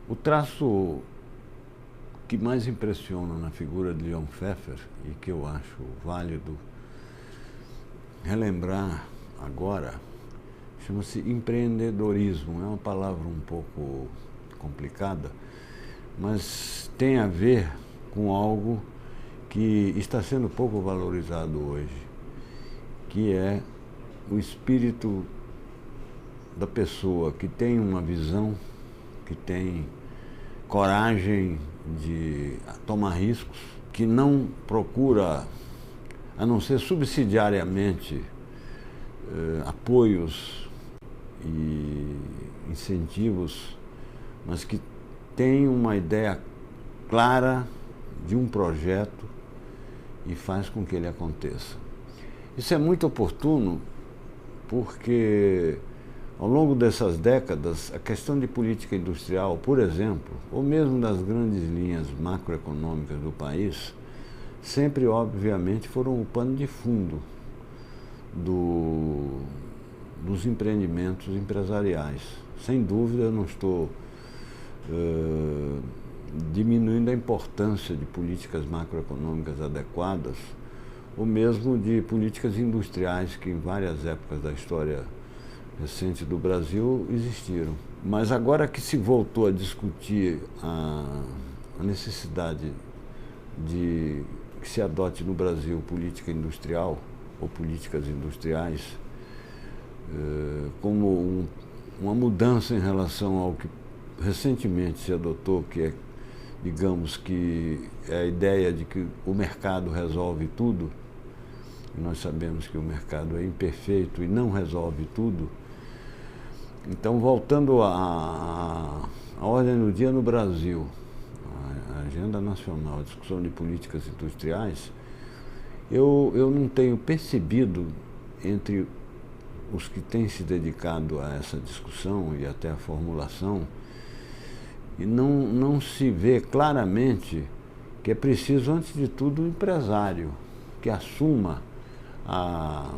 O traço que mais impressiona na figura de Leon Pfeffer e que eu acho válido relembrar agora chama-se empreendedorismo. É uma palavra um pouco complicada, mas tem a ver com algo que está sendo pouco valorizado hoje, que é o espírito da pessoa que tem uma visão, que tem coragem de tomar riscos, que não procura, a não ser subsidiariamente, apoios e incentivos, mas que tem uma ideia clara de um projeto e faz com que ele aconteça. Isso é muito oportuno porque, ao longo dessas décadas, a questão de política industrial, por exemplo, ou mesmo das grandes linhas macroeconômicas do país, sempre, obviamente, foram o pano de fundo dos empreendimentos empresariais. Sem dúvida, eu não estou diminuindo a importância de políticas macroeconômicas adequadas, ou mesmo de políticas industriais que, em várias épocas da história recente do Brasil, existiram. Mas agora que se voltou a discutir a necessidade de que se adote no Brasil política industrial ou políticas industriais como uma mudança em relação ao que recentemente se adotou, que é, digamos que, é a ideia de que o mercado resolve tudo, e nós sabemos que o mercado é imperfeito e não resolve tudo. Então, voltando à ordem do dia no Brasil, a agenda nacional, a discussão de políticas industriais, eu não tenho percebido entre os que têm se dedicado a essa discussão e até a formulação, e não se vê claramente que é preciso, antes de tudo, um empresário que assuma a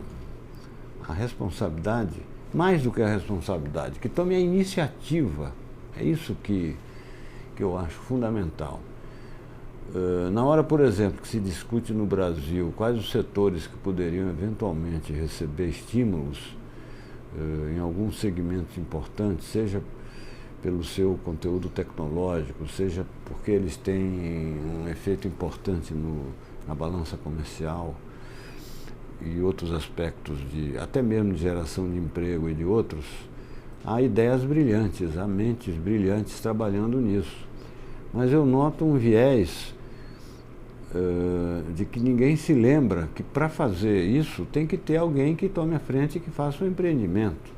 responsabilidade, mais do que a responsabilidade, que tome a iniciativa. É isso que eu acho fundamental. Na hora, por exemplo, que se discute no Brasil quais os setores que poderiam eventualmente receber estímulos em alguns segmentos importantes, seja pelo seu conteúdo tecnológico, seja porque eles têm um efeito importante na balança comercial e outros aspectos, até mesmo de geração de emprego e de outros, há ideias brilhantes, há mentes brilhantes trabalhando nisso. Mas eu noto um viés de que ninguém se lembra que, para fazer isso, tem que ter alguém que tome a frente e que faça o empreendimento,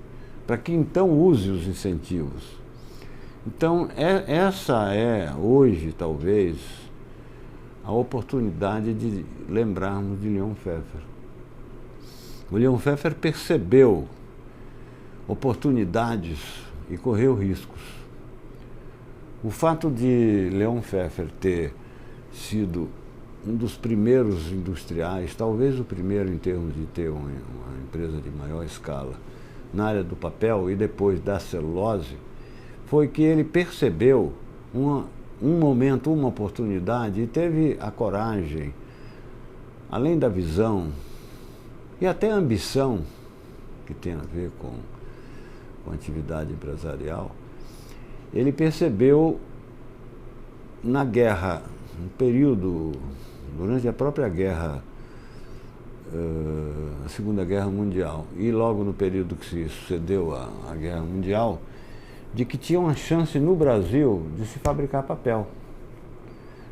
para que então use os incentivos. Então, essa é, hoje, talvez, a oportunidade de lembrarmos de Leon Pfeffer. O Leon Pfeffer percebeu oportunidades e correu riscos. O fato de Leon Pfeffer ter sido um dos primeiros industriais, talvez o primeiro em termos de ter uma empresa de maior escala na área do papel e depois da celulose, foi que ele percebeu um momento, uma oportunidade e teve a coragem, além da visão e até a ambição, que tem a ver com a atividade empresarial. Ele percebeu na guerra, no período, durante a própria guerra, a Segunda Guerra Mundial, e logo no período que se sucedeu à Guerra Mundial, de que tinha uma chance no Brasil de se fabricar papel.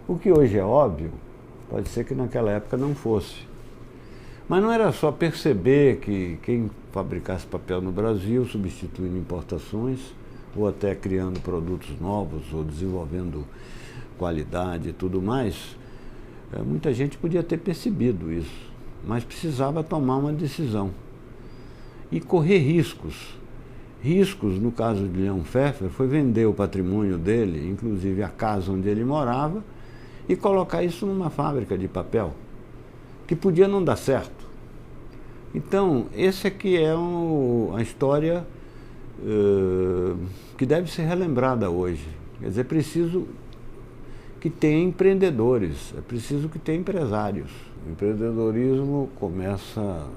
O que hoje é óbvio, pode ser que naquela época não fosse. Mas não era só perceber que quem fabricasse papel no Brasil, substituindo importações, ou até criando produtos novos, ou desenvolvendo qualidade e tudo mais, muita gente podia ter percebido isso, mas precisava tomar uma decisão e correr riscos. Riscos, no caso de Leon Pfeffer, foi vender o patrimônio dele, inclusive a casa onde ele morava, e colocar isso numa fábrica de papel, que podia não dar certo. Então, esse aqui é a história que deve ser relembrada hoje. Quer dizer, é preciso que tenha empreendedores, é preciso que tenha empresários. O empreendedorismo começa,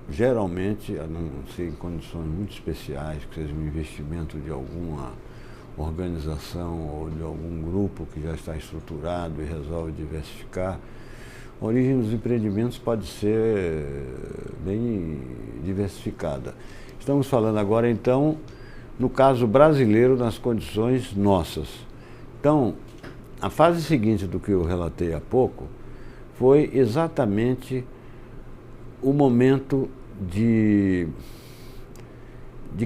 geralmente, a não ser em condições muito especiais, que seja um investimento de alguma organização ou de algum grupo que já está estruturado e resolve diversificar. A origem dos empreendimentos pode ser bem diversificada. Estamos falando agora, então, no caso brasileiro, nas condições nossas. Então, a fase seguinte do que eu relatei há pouco foi exatamente o momento de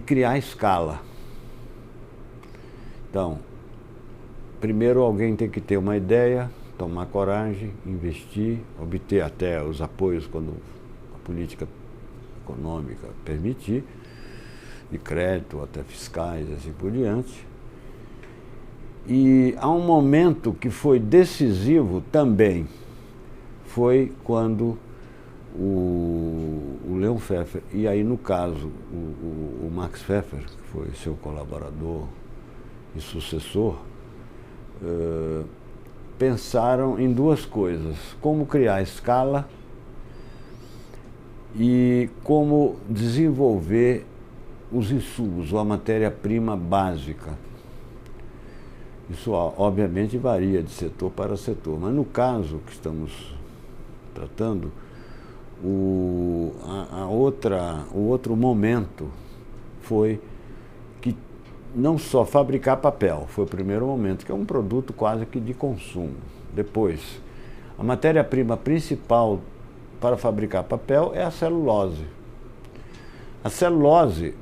criar escala. Então, primeiro alguém tem que ter uma ideia, tomar coragem, investir, obter até os apoios quando a política econômica permitir, de crédito, até fiscais, assim por diante. E há um momento que foi decisivo também, foi quando o Leon Pfeffer, e aí no caso o Max Pfeffer, que foi seu colaborador e sucessor, pensaram em duas coisas: como criar escala e como desenvolver os insumos, ou a matéria-prima básica. Isso, obviamente, varia de setor para setor, mas no caso que estamos tratando, o outro momento foi que não só fabricar papel, foi o primeiro momento, que é um produto quase que de consumo. Depois, a matéria-prima principal para fabricar papel é a celulose. A celulose,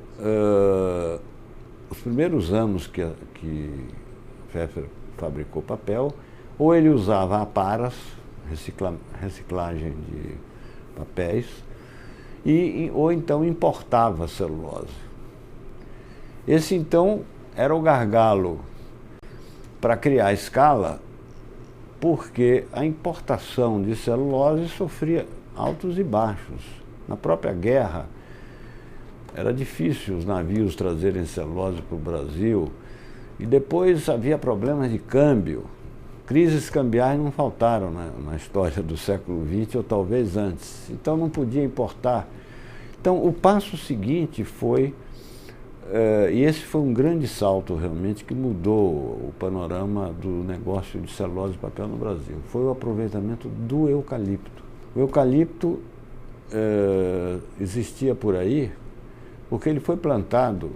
os primeiros anos que Pfeffer fabricou papel, ou ele usava aparas, reciclagem de papéis, ou então importava celulose. Esse, então, era o gargalo para criar escala, porque a importação de celulose sofria altos e baixos. Na própria guerra, era difícil os navios trazerem celulose para o Brasil, e depois havia problemas de câmbio. Crises cambiais não faltaram na história do século XX, ou talvez antes. Então não podia importar. Então o passo seguinte foi, e esse foi um grande salto realmente, que mudou o panorama do negócio de celulose e papel no Brasil, foi o aproveitamento do eucalipto. O eucalipto existia por aí porque ele foi plantado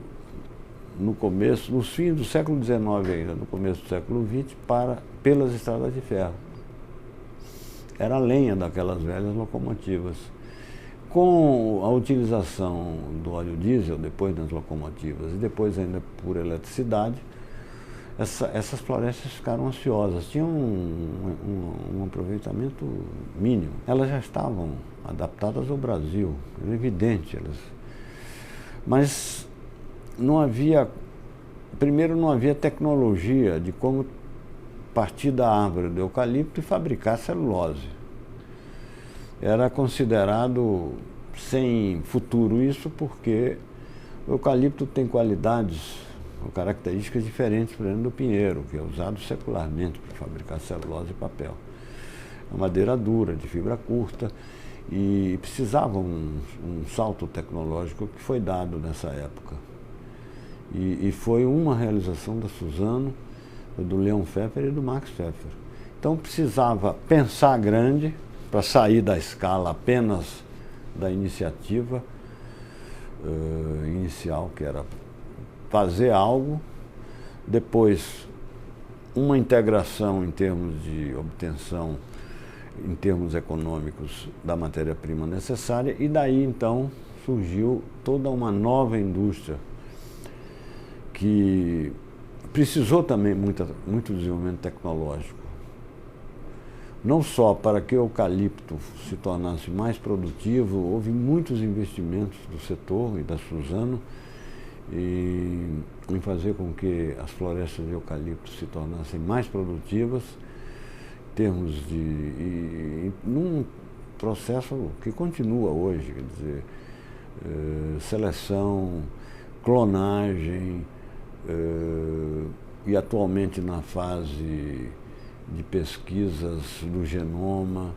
no começo, nos fins do século XIX ainda, no começo do século XX, pelas estradas de ferro. Era a lenha daquelas velhas locomotivas. Com a utilização do óleo diesel, depois nas locomotivas, e depois ainda por eletricidade, essas florestas ficaram ociosas, tinham um aproveitamento mínimo. Elas já estavam adaptadas ao Brasil, era evidente. Mas não havia, primeiro não havia tecnologia de como partir da árvore do eucalipto e fabricar celulose. Era considerado sem futuro isso, porque o eucalipto tem qualidades ou características diferentes, por exemplo, do pinheiro, que é usado secularmente para fabricar celulose e papel. É uma madeira dura, de fibra curta, e precisava um salto tecnológico que foi dado nessa época. E foi uma realização da Suzano, do Leon Pfeffer e do Max Pfeffer. Então precisava pensar grande para sair da escala apenas da iniciativa inicial, que era fazer algo, depois uma integração em termos de obtenção, em termos econômicos, da matéria-prima necessária, e daí então surgiu toda uma nova indústria que precisou também muito desenvolvimento tecnológico. Não só para que o eucalipto se tornasse mais produtivo, houve muitos investimentos do setor e da Suzano em fazer com que as florestas de eucalipto se tornassem mais produtivas, em termos num processo que continua hoje, quer dizer, seleção, clonagem, e atualmente na fase de pesquisas do genoma,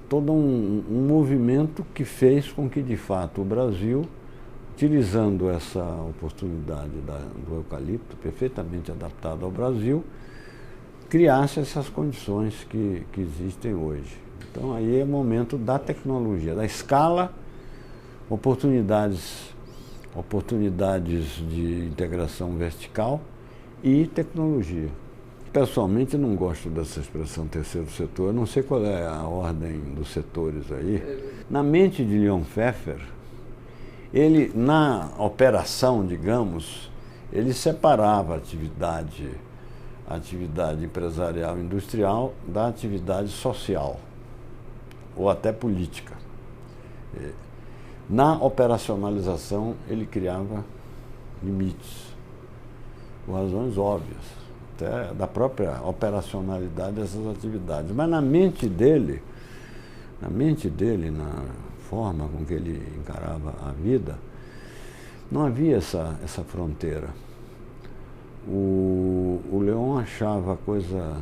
todo um movimento que fez com que, de fato, o Brasil, utilizando essa oportunidade do eucalipto, perfeitamente adaptado ao Brasil, criasse essas condições que existem hoje. Então, aí é o momento da tecnologia, da escala, oportunidades de integração vertical e tecnologia. Pessoalmente, não gosto dessa expressão terceiro setor, eu não sei qual é a ordem dos setores aí. Na mente de Leon Pfeffer, ele, na operação, digamos, ele separava a atividade empresarial e industrial da atividade social, ou até política. Na operacionalização, ele criava limites, por razões óbvias, até da própria operacionalidade dessas atividades. Mas na mente dele, na forma com que ele encarava a vida, não havia essa fronteira. O Leon achava a coisa,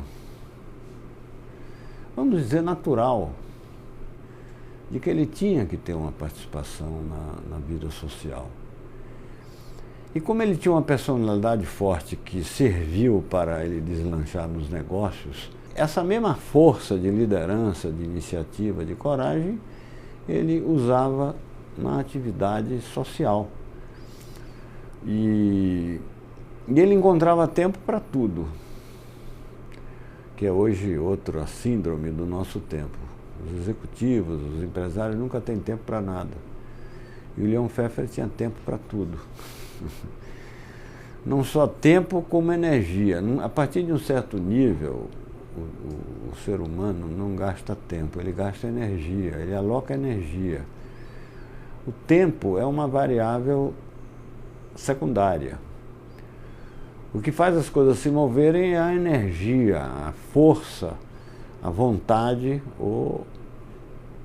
vamos dizer, natural, de que ele tinha que ter uma participação na vida social. E como ele tinha uma personalidade forte que serviu para ele deslanchar nos negócios, essa mesma força de liderança, de iniciativa, de coragem, ele usava na atividade social. E ele encontrava tempo para tudo, que é hoje outra síndrome do nosso tempo. Os executivos, os empresários nunca têm tempo para nada. E o Leon Pfeffer tinha tempo para tudo. Não só tempo, como energia. A partir de um certo nível, o ser humano não gasta tempo, ele gasta energia, ele aloca energia. O tempo é uma variável secundária. O que faz as coisas se moverem é a energia, a força, a vontade ou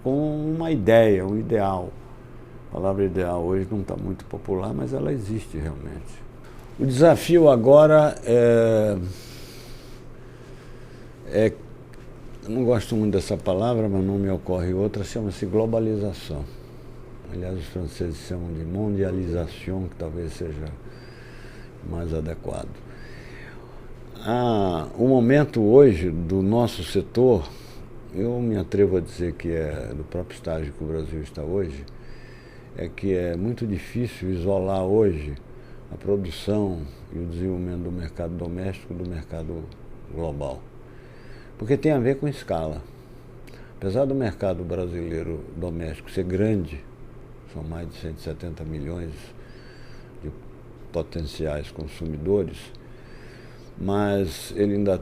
com uma ideia, um ideal. A palavra ideal hoje não está muito popular, mas ela existe realmente. O desafio agora eu não gosto muito dessa palavra, mas não me ocorre outra, chama-se globalização. Aliás, os franceses chamam de mondialização, que talvez seja mais adequado. O momento hoje do nosso setor, eu me atrevo a dizer que é do próprio estágio que o Brasil está hoje, é que é muito difícil isolar hoje a produção e o desenvolvimento do mercado doméstico do mercado global. Porque tem a ver com escala. Apesar do mercado brasileiro doméstico ser grande, são mais de 170 milhões de potenciais consumidores, mas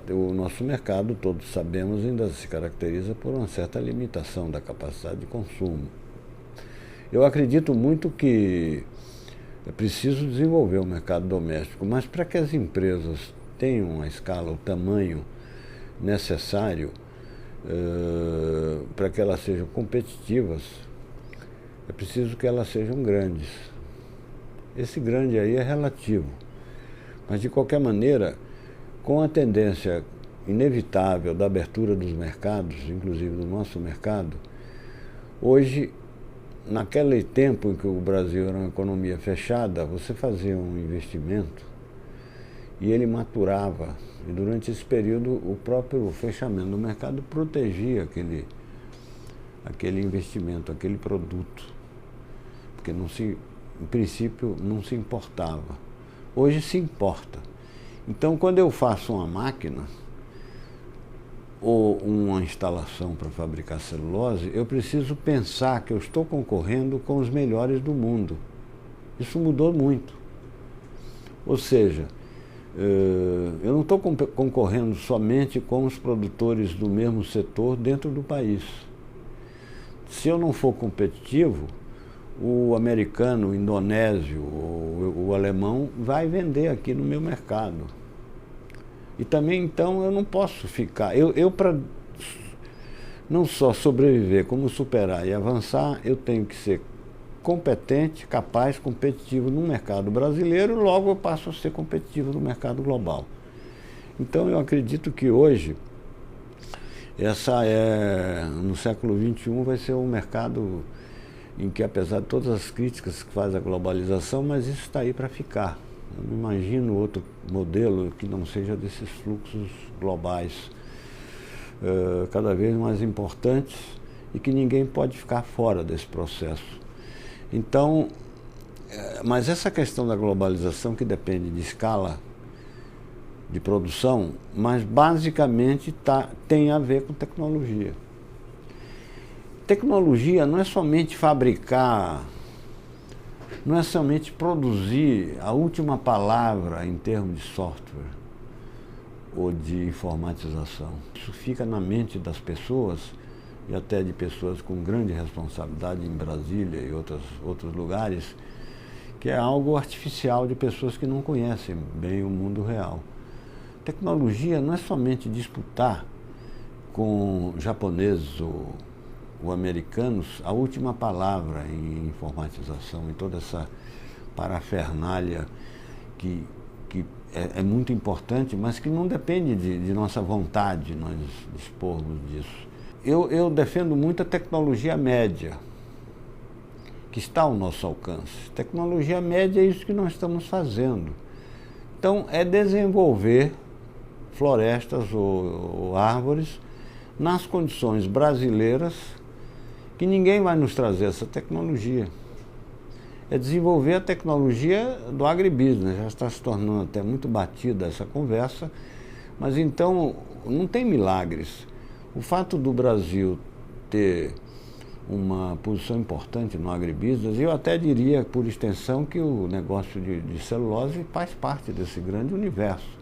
o nosso mercado, todos sabemos, ainda se caracteriza por uma certa limitação da capacidade de consumo. Eu acredito muito que é preciso desenvolver o mercado doméstico, mas para que as empresas tenham a escala, o tamanho necessário para que elas sejam competitivas, é preciso que elas sejam grandes. Esse grande aí é relativo, mas de qualquer maneira, com a tendência inevitável da abertura dos mercados, inclusive do nosso mercado, hoje, naquele tempo em que o Brasil era uma economia fechada, você fazia um investimento e ele maturava. E durante esse período, o próprio fechamento do mercado protegia aquele investimento, aquele produto, porque em princípio não se importava. Hoje se importa. Então, quando eu faço uma máquina ou uma instalação para fabricar celulose, eu preciso pensar que eu estou concorrendo com os melhores do mundo. Isso mudou muito. Ou seja, eu não estou concorrendo somente com os produtores do mesmo setor dentro do país. Se eu não for competitivo, o americano, o indonésio, o alemão vai vender aqui no meu mercado. E também, então, eu não posso ficar... Eu para não só sobreviver, como superar e avançar, eu tenho que ser competente, capaz, competitivo no mercado brasileiro, logo eu passo a ser competitivo no mercado global. Então eu acredito que hoje, no século XXI vai ser um mercado em que, apesar de todas as críticas que faz a globalização, mas isso está aí para ficar. Eu não imagino outro modelo que não seja desses fluxos globais, cada vez mais importantes, e que ninguém pode ficar fora desse processo. Então, mas essa questão da globalização, que depende de escala de produção, mas basicamente tem a ver com tecnologia. Tecnologia não é somente fabricar, não é somente produzir a última palavra em termos de software ou de informatização. Isso fica na mente das pessoas, e até de pessoas com grande responsabilidade em Brasília e outros lugares, que é algo artificial de pessoas que não conhecem bem o mundo real. Tecnologia não é somente disputar com japoneses ou americanos a última palavra em informatização e toda essa parafernália que é muito importante, mas que não depende de nossa vontade nós dispormos disso. Eu defendo muito a tecnologia média, que está ao nosso alcance. Tecnologia média é isso que nós estamos fazendo. Então, é desenvolver florestas ou árvores nas condições brasileiras, que ninguém vai nos trazer essa tecnologia. É desenvolver a tecnologia do agribusiness. Já está se tornando até muito batida essa conversa, mas então não tem milagres. O fato do Brasil ter uma posição importante no agribusiness, eu até diria, por extensão, que o negócio de celulose faz parte desse grande universo.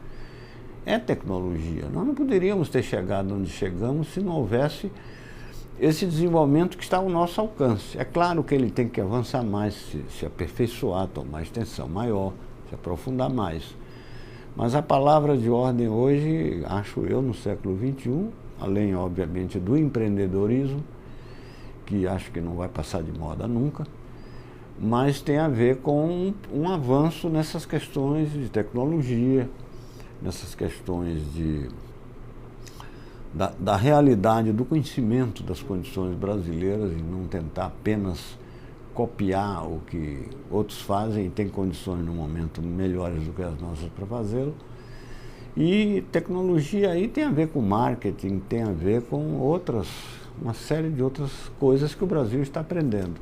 É tecnologia. Nós não poderíamos ter chegado onde chegamos se não houvesse esse desenvolvimento que está ao nosso alcance. É claro que ele tem que avançar mais, se aperfeiçoar, tomar extensão maior, se aprofundar mais. Mas a palavra de ordem hoje, acho eu, no século XXI, além, obviamente, do empreendedorismo, que acho que não vai passar de moda nunca, mas tem a ver com um avanço nessas questões de tecnologia, nessas questões da realidade, do conhecimento das condições brasileiras, e não tentar apenas copiar o que outros fazem e têm condições no momento melhores do que as nossas para fazê-lo. E tecnologia aí tem a ver com marketing, tem a ver com uma série de outras coisas que o Brasil está aprendendo.